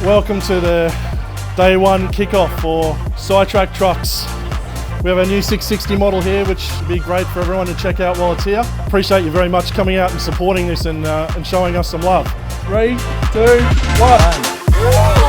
Welcome to the day one kickoff for Sitrak trucks. We have our new 660 model here, which would be great for everyone to check out while it's here. Appreciate you very much coming out and supporting this and showing us some love. 3, 2, 1.